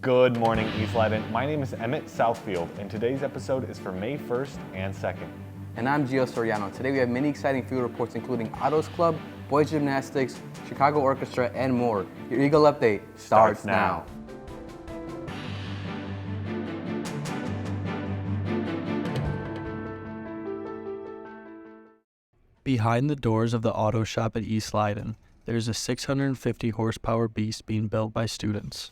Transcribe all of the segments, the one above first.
Good morning, East Leyden. My name is Emmett Southfield, and today's episode is for May 1st and 2nd. And I'm Gio Soriano. Today we have many exciting field reports including Autos Club, Boys Gymnastics, Chicago Orchestra, and more. Your Eagle Update starts now. Behind the doors of the auto shop at East Leyden, there's a 650 horsepower beast being built by students.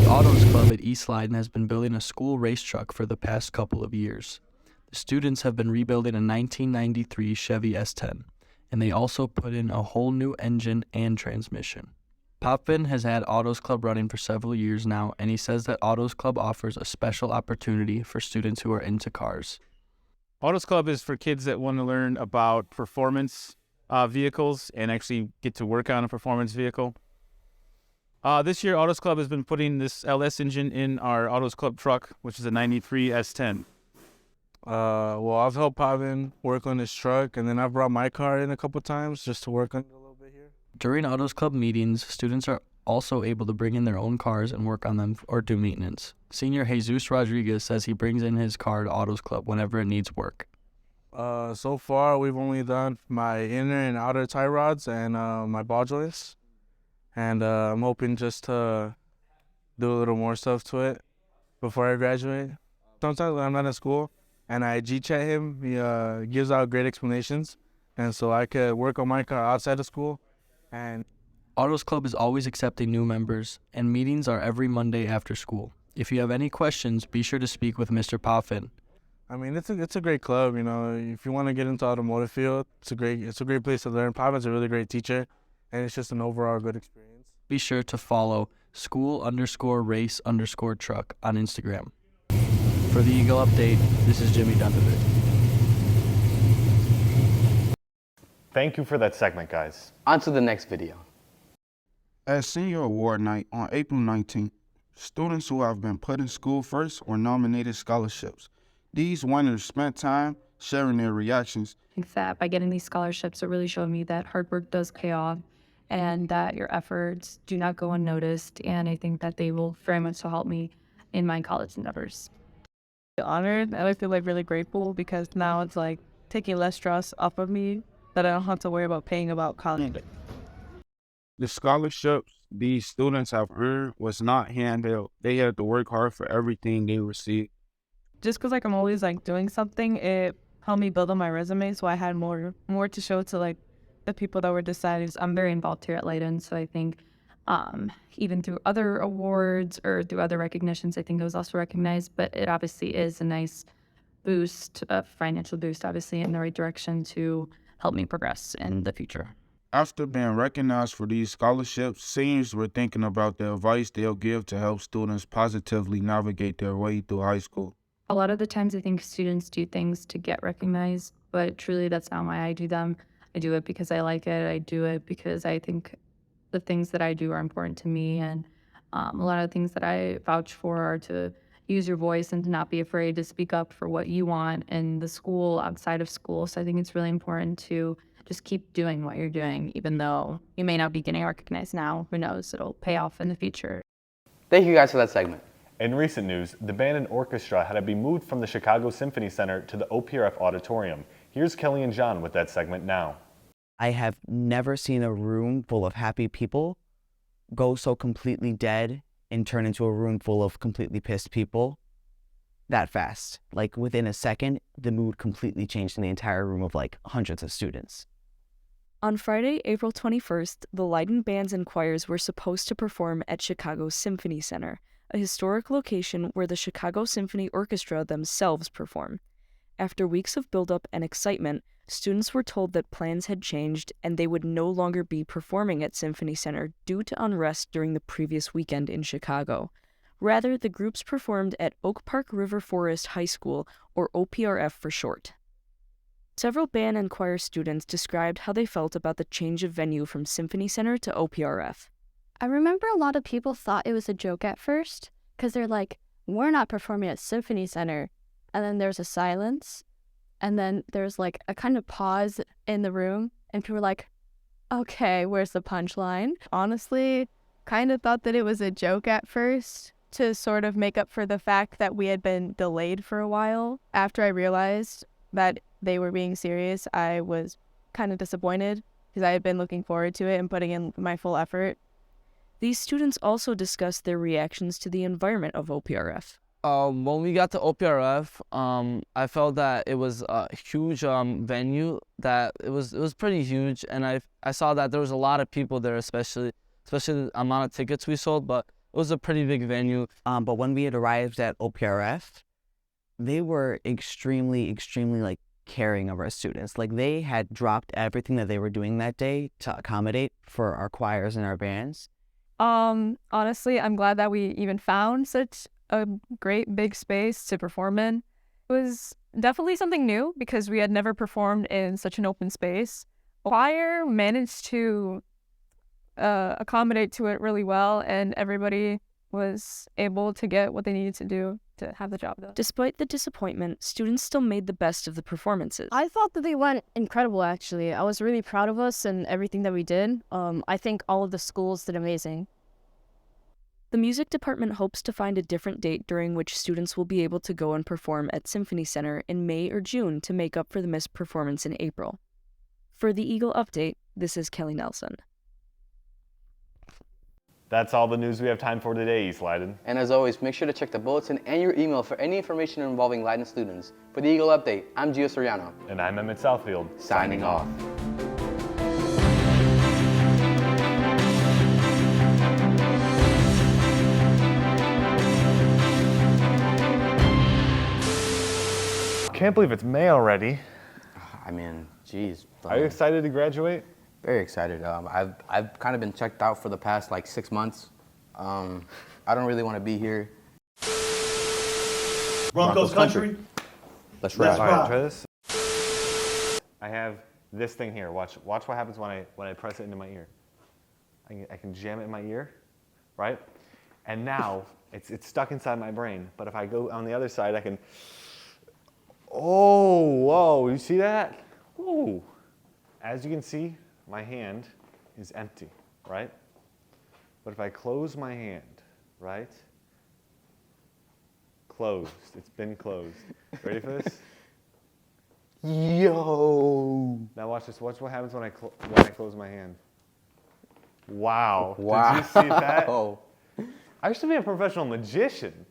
The Autos Club at East Leyden has been building a school race truck for the past couple of years. The students have been rebuilding a 1993 Chevy S10, and they also put in a whole new engine and transmission. Popvin has had Autos Club running for several years now, and he says that Autos Club offers a special opportunity for students who are into cars. Autos Club is for kids that want to learn about performance vehicles and actually get to work on a performance vehicle. This year, Autos Club has been putting this LS engine in our Autos Club truck, which is a 93 S10. Well, I've helped Pavin work on his truck, and then I've brought my car in a couple times just to work on it a little bit here. During Autos Club meetings, students are also able to bring in their own cars and work on them or do maintenance. Senior Jesus Rodriguez says he brings in his car to Autos Club whenever it needs work. So far, we've only done my inner and outer tie rods and my ball joints. And I'm hoping just to do a little more stuff to it before I graduate. Sometimes when I'm not at school and I G-chat him, he gives out great explanations. And so I could work on my car outside of school. And Autos Club is always accepting new members, and meetings are every Monday after school. If you have any questions, be sure to speak with Mr. Poffin. I mean, it's a great club, you know. If you want to get into automotive field, it's a great place to learn. Pavin's a really great teacher, and it's just an overall good experience. Be sure to follow school_race_truck on Instagram. For the Eagle Update, this is Jimmy Dundovic. Thank you for that segment, guys. On to the next video. At Senior Award Night on April 19th, students who have been put in school first were nominated scholarships. These winners spent time sharing their reactions. I think that by getting these scholarships, it really showed me that hard work does pay off and that your efforts do not go unnoticed. And I think that they will very much so help me in my college endeavors. Honored, and I feel like really grateful because now it's like taking less stress off of me that I don't have to worry about paying about college. The scholarships these students have earned was not handheld. They had to work hard for everything they received. Just because like I'm always like doing something, it helped me build on my resume, so I had more to show to like the people that were deciding. I'm very involved here at Leyden, so I think even through other awards or through other recognitions, I think it was also recognized, but it obviously is a nice boost, a financial boost, obviously, in the right direction to help me progress in the future. After being recognized for these scholarships, seniors were thinking about the advice they'll give to help students positively navigate their way through high school. A lot of the times I think students do things to get recognized, but truly that's not why I do them. I do it because I like it. I do it because I think the things that I do are important to me. And a lot of the things that I vouch for are to use your voice and to not be afraid to speak up for what you want in the school, outside of school. So I think it's really important to just keep doing what you're doing, even though you may not be getting recognized now. Who knows? It'll pay off in the future. Thank you guys for that segment. In recent news, the band and orchestra had to be moved from the Chicago Symphony Center to the OPRF Auditorium. Here's Kelly and John with that segment now. I have never seen a room full of happy people go so completely dead and turn into a room full of completely pissed people that fast. Like within a second, the mood completely changed in the entire room of like hundreds of students. On Friday, April 21st, the Leyden bands and choirs were supposed to perform at Chicago's Symphony Center, a historic location where the Chicago Symphony Orchestra themselves perform. After weeks of buildup and excitement, students were told that plans had changed and they would no longer be performing at Symphony Center due to unrest during the previous weekend in Chicago. Rather, the groups performed at Oak Park River Forest High School, or OPRF for short. Several band and choir students described how they felt about the change of venue from Symphony Center to OPRF. I remember a lot of people thought it was a joke at first, because they're like, we're not performing at Symphony Center. And then there's a silence, and then there's like a kind of pause in the room, and people were like, Okay, where's the punchline? Honestly, kind of thought that it was a joke at first to sort of make up for the fact that we had been delayed for a while. After I realized that they were being serious, I was kind of disappointed because I had been looking forward to it and putting in my full effort. These students also discussed their reactions to the environment of OPRF. When we got to OPRF, I felt that it was a huge venue. That it was pretty huge, and I saw that there was a lot of people there, especially the amount of tickets we sold. But it was a pretty big venue. But when we had arrived at OPRF, they were extremely like caring of our students. Like they had dropped everything that they were doing that day to accommodate for our choirs and our bands. Honestly, I'm glad that we even found such a great big space to perform in. It was definitely something new because we had never performed in such an open space. Choir managed to accommodate to it really well, and everybody was able to get what they needed to do to have the job done. Despite the disappointment, students still made the best of the performances. I thought that they went incredible, actually. I was really proud of us and everything that we did. I think all of the schools did amazing. The music department hopes to find a different date during which students will be able to go and perform at Symphony Center in May or June to make up for the missed performance in April. For the Eagle Update, this is Kelly Nelson. That's all the news we have time for today, East Leyden. And as always, make sure to check the bulletin and your email for any information involving Leyden students. For the Eagle Update, I'm Gio Soriano. And I'm Emmett Southfield. Signing off. Can't believe it's May already. I mean, geez. Are you excited to graduate? Very excited. I've kind of been checked out for the past like 6 months. I don't really want to be here. Broncos country. Let's ride. All right, try this. I have this thing here. Watch what happens when I press it into my ear. I can jam it in my ear, right? And now it's stuck inside my brain. But if I go on the other side, I can. Oh, whoa! You see that? Ooh. As you can see, my hand is empty, right? But if I close my hand, right? Closed. It's been closed. Ready for this? Yo! Now watch this. Watch what happens when I close my hand. Wow. Wow. Did you see that? I used to be a professional magician.